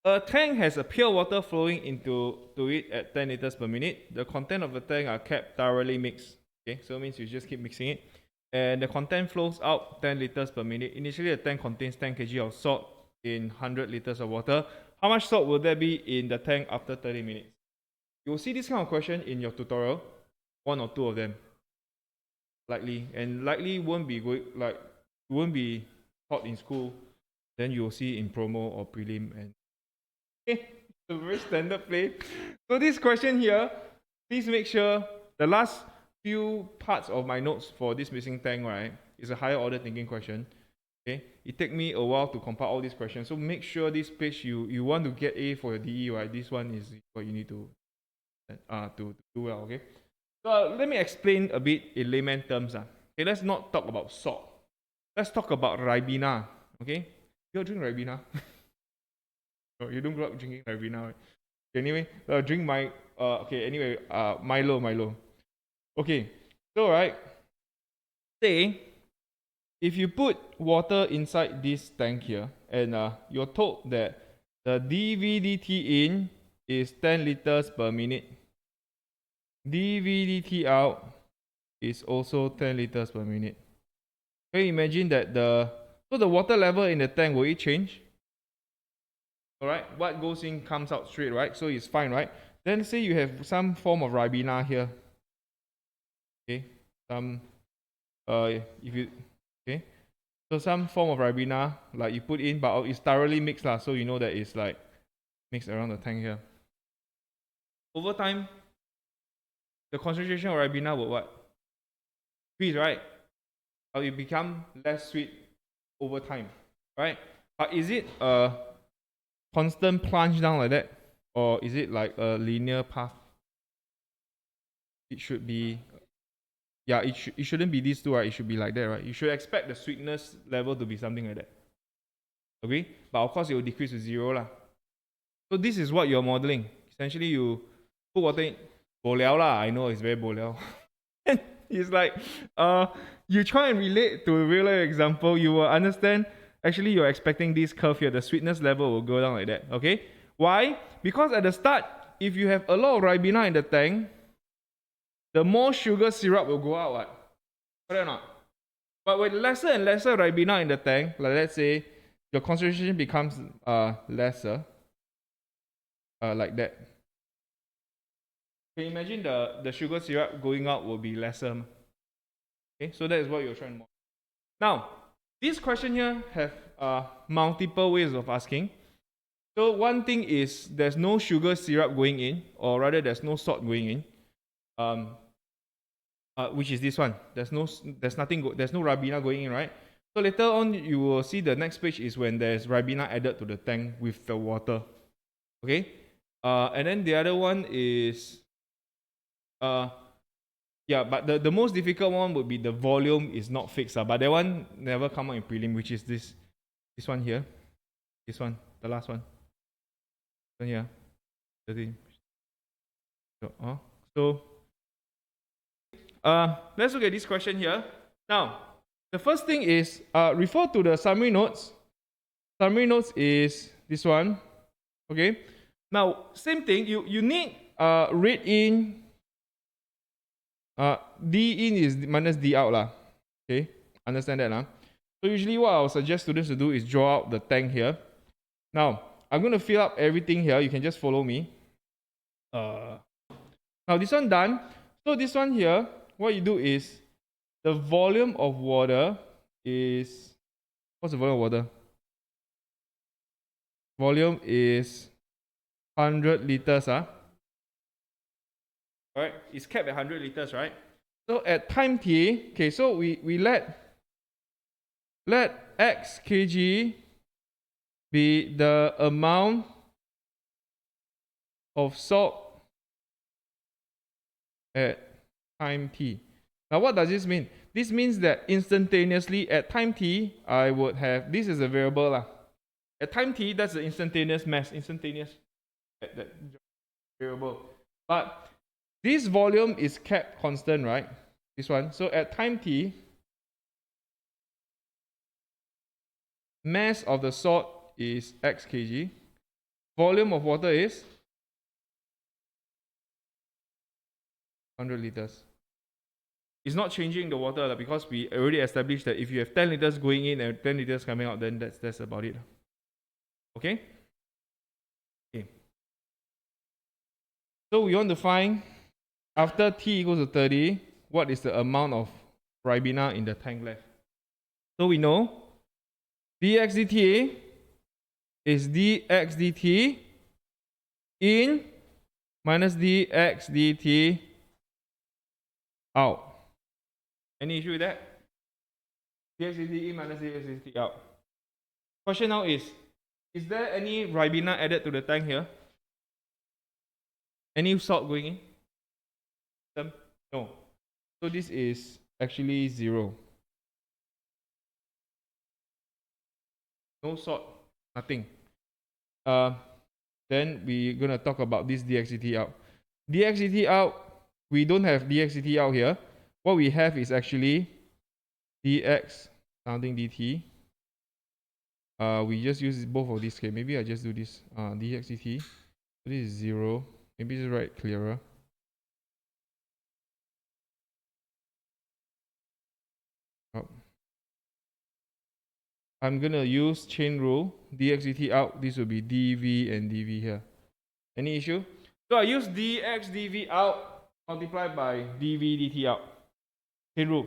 A tank has a pure water flowing into it at 10 liters per minute. The content of the tank are kept thoroughly mixed. Okay, so it means you just keep mixing it. And the content flows out 10 liters per minute. Initially, the tank contains 10 kg of salt in 100 liters of water. How much salt will there be in the tank after 30 minutes? You will see this kind of question in your tutorial, one or two of them, likely, and likely won't be taught in school. Then you will see in promo or prelim, and it's a very standard play. So this question here, please make sure the last few parts of my notes for this missing tank, right, is a higher order thinking question. Okay, it take me a while to compile all these questions. So make sure this page you want to get A for your DE, right? This one is what you need to do well. Okay. So let me explain a bit in layman terms. Okay, let's not talk about salt. Let's talk about Ribena. Okay, you drink Ribena? Oh, you don't grow up drinking Ribena, right? Anyway, drink my Milo. Okay, so right, say if you put water inside this tank here, and you're told that the dVdt in is 10 liters per minute, dVdt out is also 10 liters per minute. Can you imagine that the water level in the tank, will it change? Alright, what goes in comes out straight, right? So it's fine, right? Then say you have some form of Ribena here. Okay, so some form of Ribena, like you put in, but it's thoroughly mixed lah, so you know that it's like mixed around the tank here. Over time, the concentration of Ribena will what? Increase, right? Or it become less sweet over time, right? But is it a constant plunge down like that, or is it like a linear path? It should be, yeah, it shouldn't be these two, right? It should be like that, right? You should expect the sweetness level to be something like that. Agree? But of course, it will decrease to 0 lah. So this is what you're modeling. Essentially, you put water in, bo liao lah. I know it's very bo liao. It's like, you try and relate to a real life example, you will understand. Actually, you're expecting this curve here. The sweetness level will go down like that. Okay? Why? Because at the start, if you have a lot of Ribena in the tank, the more sugar syrup will go out. What? Correct or not? But with lesser and lesser Ribena in the tank, like let's say your concentration becomes lesser, like that. Okay, imagine the sugar syrup going out will be lesser. Okay, so that is what you're trying to model. Now, this question here have multiple ways of asking. So one thing is there's no sugar syrup going in, or rather there's no salt going in, which is this one. There's no Ribena going in, right? So later on you will see the next page is when there's Ribena added to the tank with the water. Okay, and then the other one is yeah, but the most difficult one would be the volume is not fixed. But that one never come out in prelim, which is this one here. This one, the last one. So yeah. So let's look at this question here. Now, the first thing is refer to the summary notes. Summary notes is this one. Okay. Now, same thing. You need read in. D in is minus D out lah. Okay, understand that lah. So usually what I'll suggest students to do is draw out the tank here. Now, I'm going to fill up everything here. You can just follow me. Now this one done. So this one here, what you do is the volume of water is, what's the volume of water? Volume is 100 liters. Alright, it's capped at 100 liters, right? So at time t, okay, so we let x kg be the amount of salt at time t. Now what does this mean? This means that instantaneously at time t, I would have, this is a variable lah. At time t, that's the instantaneous mass, that variable. But this volume is kept constant, right? This one. So at time t, mass of the salt is x kg. volume of water is 100 liters. It's not changing the water because we already established that if you have 10 liters going in and 10 liters coming out, then that's about it. Okay? Okay. So we want to find, after t equals to 30, what is the amount of Ribena in the tank left. So we know dx dt is dx dt in minus dx dt out. Any issue with that? Dx dt in minus dx dt out. Question now is there any Ribena added to the tank here? Any salt going in? No. So this is actually 0. No salt, nothing. Then we're going to talk about this dx dt out. Dx dt out, we don't have dx dt out here. What we have is actually dx something dt. We just use both of these. Okay, maybe I just do this. Dx dt. So this is 0. Maybe just write clearer. I'm gonna use chain rule. Dx dt out. This will be dv and dv here. Any issue? So I use dx dv out multiplied by dv dt out. Chain rule.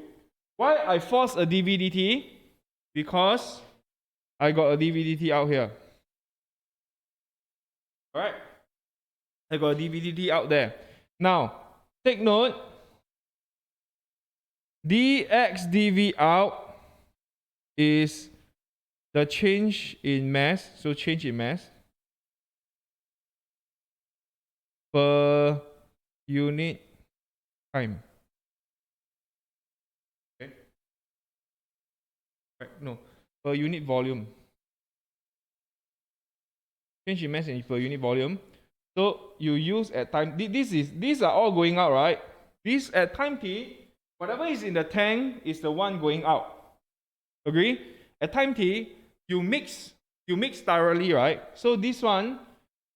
Why I force a dv dt? Because I got a dv dt out here. Alright? I got a dv dt out there. Now, take note. Dx dv out is the change in mass. So change in mass per unit time. Okay? Right, no, per unit volume. Change in mass per unit volume. So you use at time. These are all going out, right? This at time t, whatever is in the tank is the one going out. Agree? At time t, you mix thoroughly, right? So this one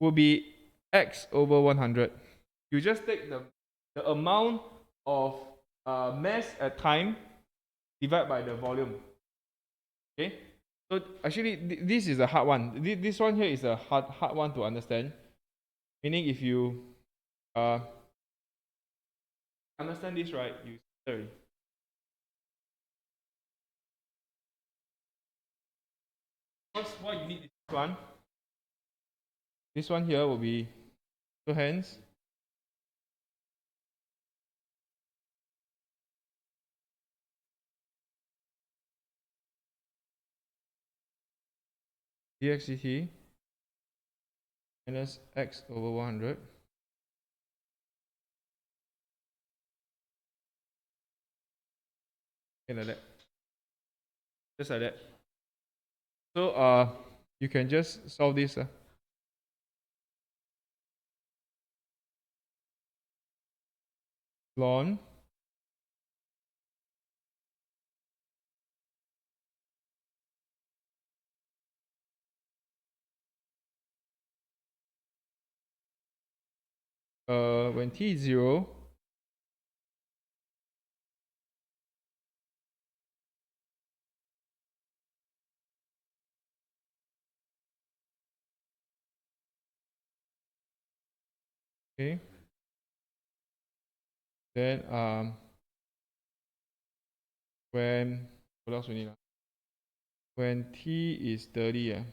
will be x over 100. You just take the amount of mass at time divided by the volume. Okay? So actually, this is a hard one. This one here is a hard one to understand. Meaning, if you understand this right, you study. First, what you need is this one. This one here will be, so hence, dx dt minus x over 100. Okay, like that. Just like that. So you can just solve this. Ln when t is 0, okay, then when, what else we need? When t is 30,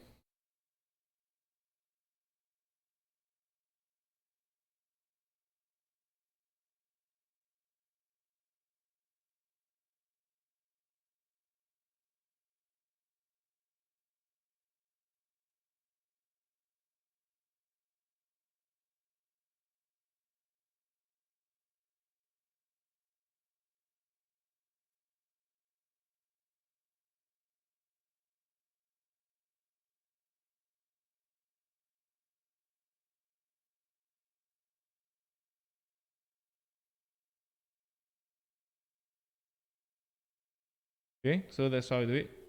okay, so that's how I do it.